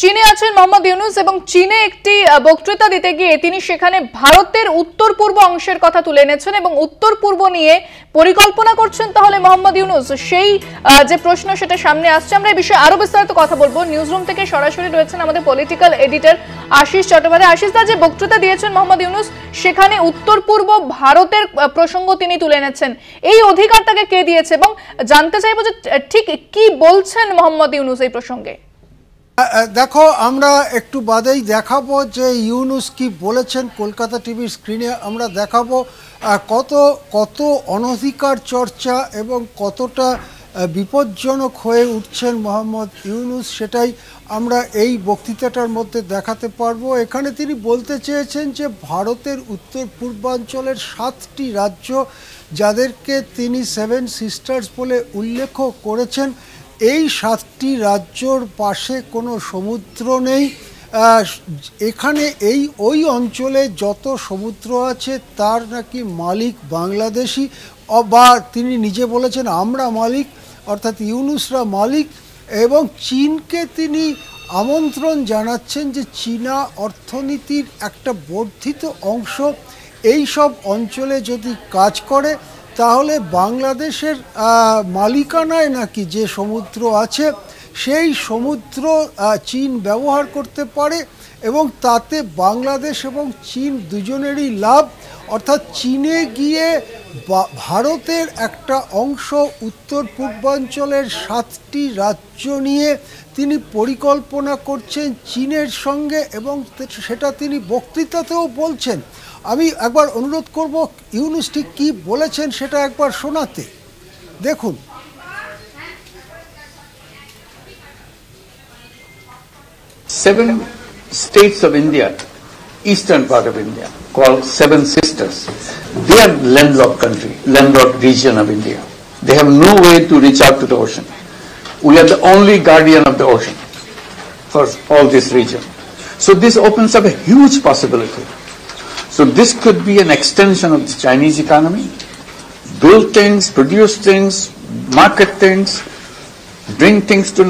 চীনে আছেন মোহাম্মদ ইউনুস এবং চীনে একটি বক্তৃতা দিতে গিয়ে তিনি সেখানে ভারতের উত্তর পূর্ব অংশের কথা তুলে এনেছেন এবং উত্তর পূর্ব নিয়ে পরিকল্পনা করছেন তাহলে মোহাম্মদ ইউনুস, সেই যে প্রশ্ন সেটা সামনে আসছে। আমরা এই বিষয়ে আরো বিস্তারিত কথা বলবো। নিউজরুম থেকে সরাসরি রয়েছেন আমাদের পলিটিক্যাল এডিটর আশিস চট্টোপাধ্যায়। আশিস দা, যে বক্তৃতা দিয়েছেন মোহাম্মদ ইউনুস সেখানে উত্তর পূর্ব ভারতের প্রসঙ্গ তিনি তুলে এনেছেন, এই অধিকারটাকে কে দিয়েছে এবং জানতে চাইবো যে ঠিক কি বলছেন মোহাম্মদ ইউনুস এই প্রসঙ্গে। দেখো, আমরা একটু বাদেই দেখাবো যে ইউনুস কি বলেছেন। কলকাতা টিভির স্ক্রিনে আমরা দেখাবো কত কত অনধিকার চর্চা এবং কতটা বিপজ্জনক হয়ে উঠছেন মোহাম্মদ ইউনুস, সেটাই আমরা এই বক্তৃতাটার মধ্যে দেখাতে পারবো। এখানে তিনি বলতে চেয়েছেন যে ভারতের উত্তর পূর্বাঞ্চলের 7টি রাজ্য, যাদেরকে তিনি 7 সিস্টার্স বলে উল্লেখ করেছেন, এই 7টি রাজ্যর পাশে কোনো সমুদ্র নেই। এখানে ওই অঞ্চলে যত সমুদ্র আছে তার নাকি মালিক বাংলাদেশি, বা তিনি নিজে বলেছেন আমরা মালিক, অর্থাৎ ইউনুসরা মালিক। এবং চীনকে তিনি আমন্ত্রণ জানাচ্ছেন যে চীনা অর্থনীতির একটা বর্ধিত অংশ এই সব অঞ্চলে যদি কাজ করে তাহলে বাংলাদেশের মালিকানায় নাকি যে সমুদ্র আছে সেই সমুদ্র চীন ব্যবহার করতে পারে এবং তাতে বাংলাদেশ এবং চীন দুজনেরই লাভ। অর্থাৎ চীনে গিয়ে ভারতের একটা অংশ উত্তর পূর্বাঞ্চলের 7টি রাজ্য নিয়ে তিনি পরিকল্পনা করছেন চীনের সঙ্গে, এবং সেটা তিনি বক্তৃতাতেও বলছেন। আমি একবার অনুরোধ করব ইউনুস ঠিক কি বলেছেন সেটা একবার শোনাতে। দেখুন, 7 states of India, eastern part of India, called 7 sisters. They are landlocked country, landlocked region of India. They have no way to reach out to the ocean. We are the only guardian of the ocean for all this region. So this opens up a huge possibility. So this could be an extension of the Chinese economy, build things, produce things, market things, bring things to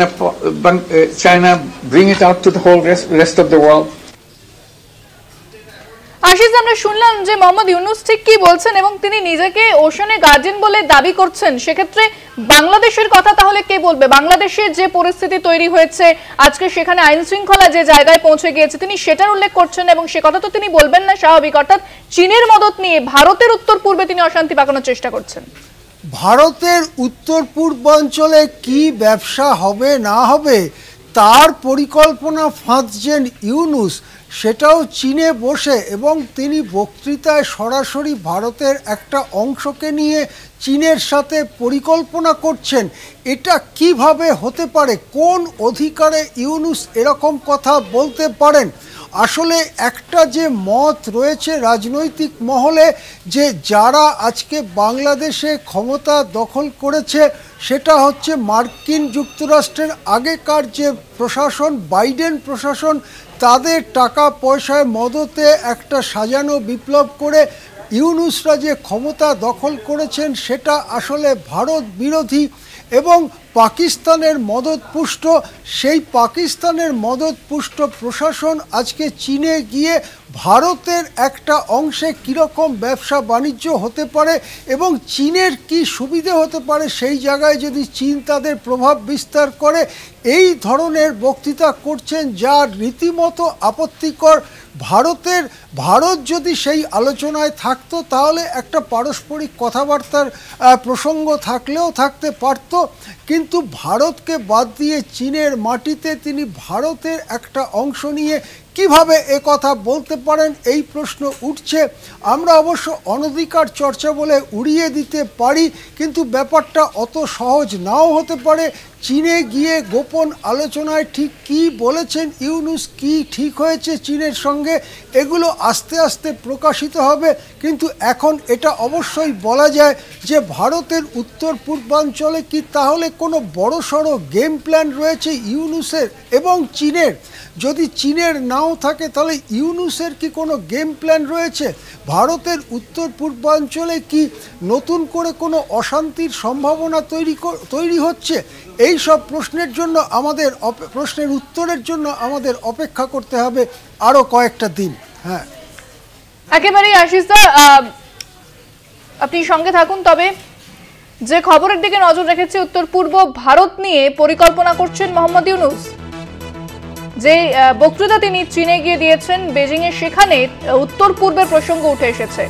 China, bring it out to the whole rest of the world. Ashis, আমরা শুনলাম যে মোহাম্মদ ইউনুস ঠিক কি বলছেন এবং তিনি নিজেকে Oshane guardian বলে দাবি করছেন। সেক্ষেত্রে বাংলাদেশের কথা তাহলে কে বলবে? বাংলাদেশের যে পরিস্থিতি তৈরি হয়েছে আজকে, সেখানে আইন শৃঙ্খলা যে জায়গায় পৌঁছে গিয়েছে, তিনি সেটার উল্লেখ করছেন এবং সে কথা তো তিনি বলবেন না স্বাভাবিক। অর্থাৎ চীনের মদত নিয়ে ভারতের উত্তর পূর্বে তিনি অশান্তি পাকানোর চেষ্টা করছেন। ভারতের উত্তর পূর্বাঞ্চলে কি ব্যবসা হবে না হবে তার পরিকল্পনা ফাঁদছেন ইউনুস, সেটাও চীনে বসে, এবং তিনি বক্তৃতায় সরাসরি ভারতের একটা অংশকে নিয়ে চীনের সাথে পরিকল্পনা করছেন। এটা কিভাবে হতে পারে? কোন অধিকারে ইউনুস এরকম কথা বলতে পারেন? আসলে একটা যে মত রয়েছে রাজনৈতিক মহলে, যে যারা আজকে বাংলাদেশে ক্ষমতা দখল করেছে সেটা হচ্ছে মার্কিন যুক্তরাষ্ট্রের আগেকার যে প্রশাসন, বাইডেন প্রশাসন, তাদের টাকা পয়সায় মদতে একটা সাজানো বিপ্লব করে ইউনুসরা যে ক্ষমতা দখল করেছেন সেটা আসলে ভারত বিরোধী এবং পাকিস্তানের মদতপুষ্ট। সেই পাকিস্তানের মদতপুষ্ট প্রশাসন আজকে চীনে গিয়ে ভারতের একটা অংশে কীরকম ব্যবসা বাণিজ্য হতে পারে এবং চীনের কি সুবিধে হতে পারে সেই জায়গায় যদি চীন তাদের প্রভাব বিস্তার করে, এই ধরনের বক্তৃতা করছেন, যা রীতিমতো আপত্তিকর। ভারত যদি সেই আলোচনায় থাকতো তাহলে একটা পারস্পরিক কথাবার্তার প্রসঙ্গ থাকলেও থাকতে পারত, কিন্তু ভারতকে বাদ দিয়ে চীনের মাটিতে তিনি ভারতের একটা অংশ নিয়ে কিভাবে কথা বলতে পারেন, এই প্রশ্ন উঠছে। আমরা অবশ্য অনধিকার চর্চা বলে উড়িয়ে দিতে পারি, কিন্তু ব্যাপারটা অত সহজ নাও হতে পারে। চীনে গিয়ে গোপন আলোচনায় ঠিক কি বলেছেন ইউনুস, কি ঠিক হয়েছে চীনের সঙ্গে, এগুলো আস্তে আস্তে প্রকাশিত হবে। কিন্তু এখন এটা অবশ্যই বলা যায় যে ভারতের উত্তর পূর্বাঞ্চলে কি তাহলে কোনো বড়সড় গেম প্ল্যান রয়েছে ইউনুসের এবং চীনের? যদি চীনের নাও থাকে তাহলে ইউনুসের কি কোনো গেম প্ল্যান রয়েছে? ভারতের উত্তর পূর্বাঞ্চলে কি নতুন করে কোনো অশান্তির সম্ভাবনা তৈরি হচ্ছে? এই সব প্রশ্নের জন্য আমাদের প্রশ্নের উত্তরের জন্য আমাদের অপেক্ষা করতে হবে আরও কয়েকটা দিন। হ্যাঁ, একেবারেই আশিস দা, আপনি সঙ্গে থাকুন। তবে যে খবরের দিকে নজর রেখেছে, উত্তর পূর্ব ভারত নিয়ে পরিকল্পনা করছেন মোহাম্মদ ইউনূস। যে বক্তৃতা তিনি চীনে গিয়ে দিয়েছেন বেজিং এ, সেখানে উত্তর পূর্বের প্রসঙ্গ উঠে এসেছে।